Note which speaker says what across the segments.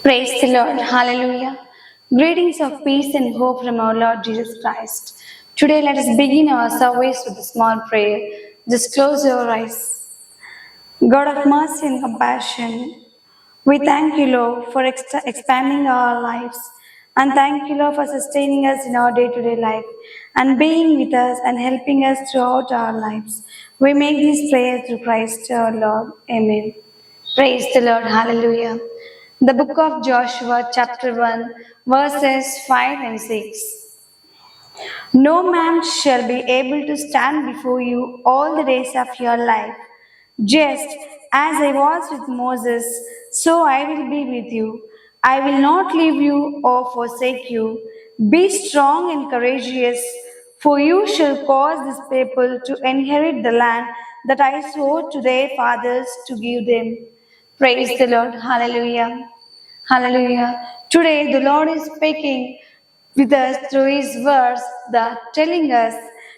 Speaker 1: Praise the Lord. Hallelujah. Greetings of peace and hope from our Lord Jesus Christ. Today, let us begin our service with a small prayer. Just close your eyes. God of mercy and compassion, we thank you, Lord, for expanding our lives. And thank you, Lord, for sustaining us in our day to day life and being with us and helping us throughout our lives. We make these prayers through Christ our Lord. Amen. Praise the Lord. Hallelujah. The book of Joshua, chapter 1, verses 5 and 6. No man shall be able to stand before you all the days of your life. Just as I was with Moses, so I will be with you. I will not leave you or forsake you. Be strong and courageous, for you shall cause this people to inherit the land that I swore to their fathers to give them. Praise the Lord. Hallelujah. Hallelujah. Today the Lord is speaking with us through His words that telling us,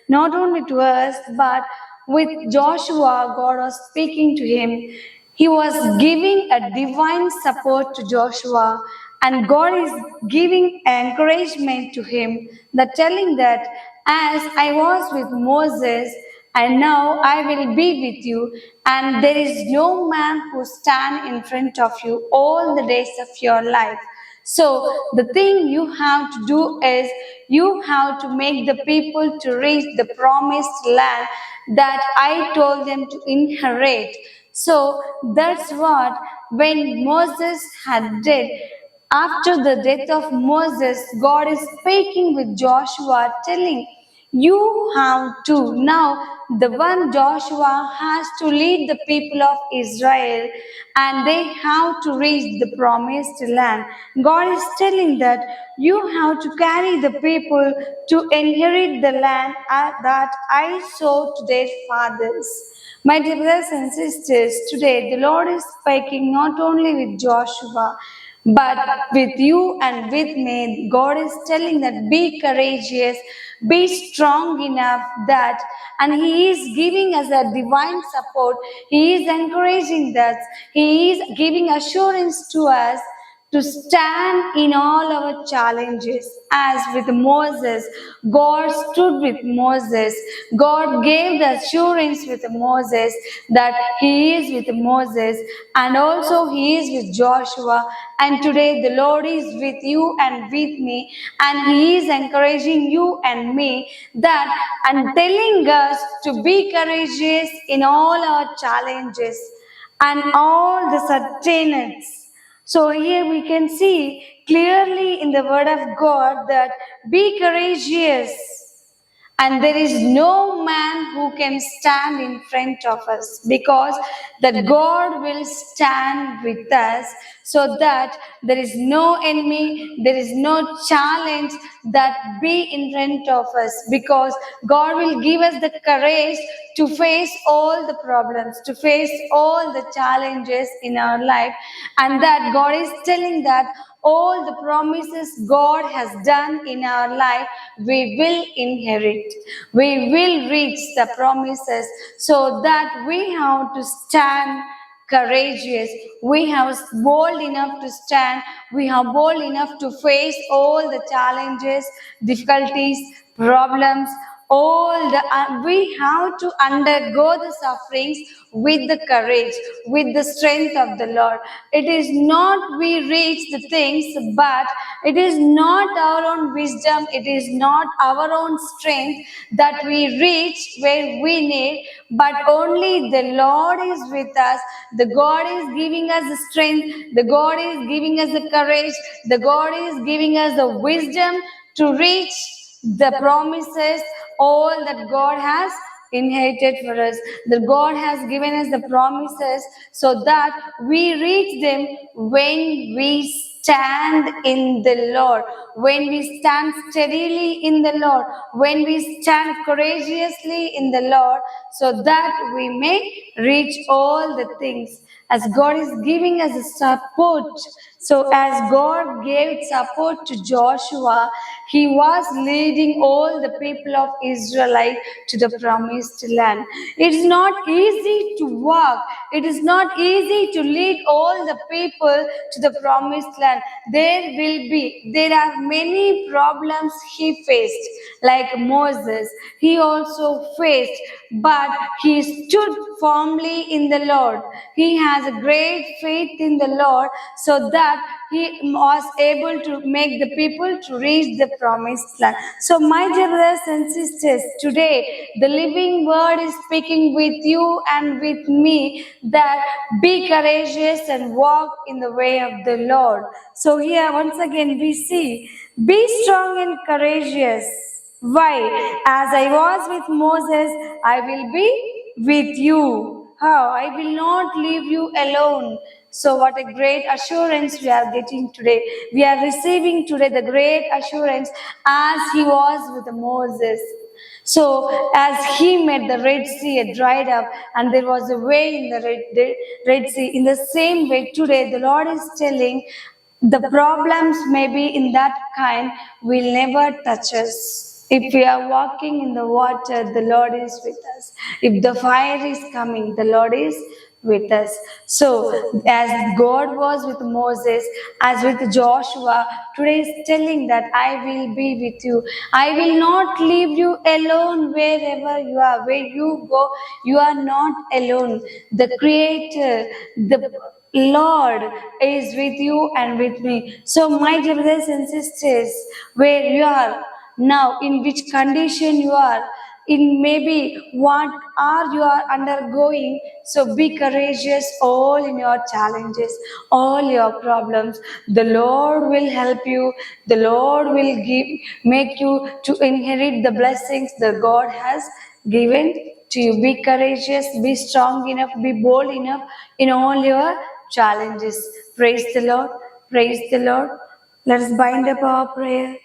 Speaker 1: not only to us, but with Joshua, God was speaking to him. He was giving a divine support to Joshua, and God is giving encouragement to him, that telling that as I was with Moses, and now I will be with you, and there is no man who stand in front of you all the days of your life. So the thing you have to do is you have to make the people to reach the promised land that I told them to inherit. So that's what when Moses had did. After the death of Moses, God is speaking with Joshua, telling you have to. Now, the one Joshua has to lead the people of Israel and they have to reach the promised land. God is telling that you have to carry the people to inherit the land that I swore to their fathers. My dear brothers and sisters, today the Lord is speaking not only with Joshua, but with you and with me. God is telling that be courageous, be strong enough that, and He is giving us a divine support. He is encouraging us. He is giving assurance to us to stand in all our challenges. As with Moses, God stood with Moses. God gave the assurance with Moses that He is with Moses, and also He is with Joshua. And today the Lord is with you and with me, and He is encouraging you and me that, and telling us to be courageous in all our challenges and all the certainties. So here we can see clearly in the word of God that be courageous, and there is no man who can stand in front of us, because that God will stand with us, so that there is no enemy, there is no challenge that be in front of us, because God will give us the courage to face all the problems, to face all the challenges in our life. And that God is telling that all the promises God has done in our life, we will inherit. We will reach the promises, so that we have to stand courageous. We have bold enough to stand. We have bold enough to face all the challenges, difficulties, problems, all the we have to undergo the sufferings with the courage, with the strength of the Lord. It is not we reach the things, but it is not our own wisdom, it is not our own strength that we reach where we need, but only the Lord is with us. The God is giving us the strength, the God is giving us the courage, the God is giving us the wisdom to reach the promises, all that God has inherited for us. That God has given us the promises, so that we reach them when we stand in the Lord, when we stand steadily in the Lord, when we stand courageously in the Lord, so that we may reach all the things. As God is giving us a support So, as God gave support to Joshua, he was leading all the people of Israelite to the promised land. It is not easy to walk, it is not easy to lead all the people to the promised land. There are many problems he faced, like Moses. He also faced, but he stood firmly in the Lord. He has a great faith in the Lord, so that he was able to make the people to reach the promised land. So, my dear brothers and sisters, today the living word is speaking with you and with me that be courageous and walk in the way of the Lord. So, here once again we see, be strong and courageous. Why? As I was with Moses, I will be with you. How? I will not leave you alone. So, what a great assurance we are getting today. We are receiving today the great assurance as he was with Moses. So, as he made the Red Sea, it dried up, and there was a way in the Red Sea. In the same way, today the Lord is telling, the problems may be in that kind will never touch us. If we are walking in the water, the Lord is with us. If the fire is coming, the Lord is with us. So, as God was with Moses, as with Joshua, today is telling that I will be with you. I will not leave you alone wherever you are. Where you go, you are not alone. The Creator, the Lord is with you and with me. So, my dear brothers and sisters, where you are now, in which condition you are, in maybe what are you are undergoing, so be courageous all in your challenges, all your problems. The Lord will help you. The Lord will make you to inherit the blessings that God has given to you. Be courageous, be strong enough, be bold enough in all your challenges. Praise the Lord. Praise the Lord. Let us bind up our prayer.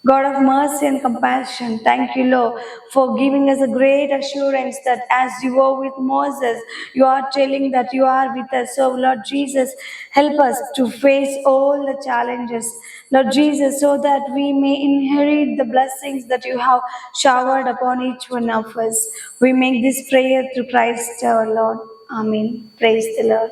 Speaker 1: God of mercy and compassion, thank you, Lord, for giving us a great assurance that as you were with Moses, you are telling that you are with us. So, Lord Jesus, help us to face all the challenges, Lord Jesus, so that we may inherit the blessings that you have showered upon each one of us. We make this prayer through Christ our Lord. Amen. Praise the Lord.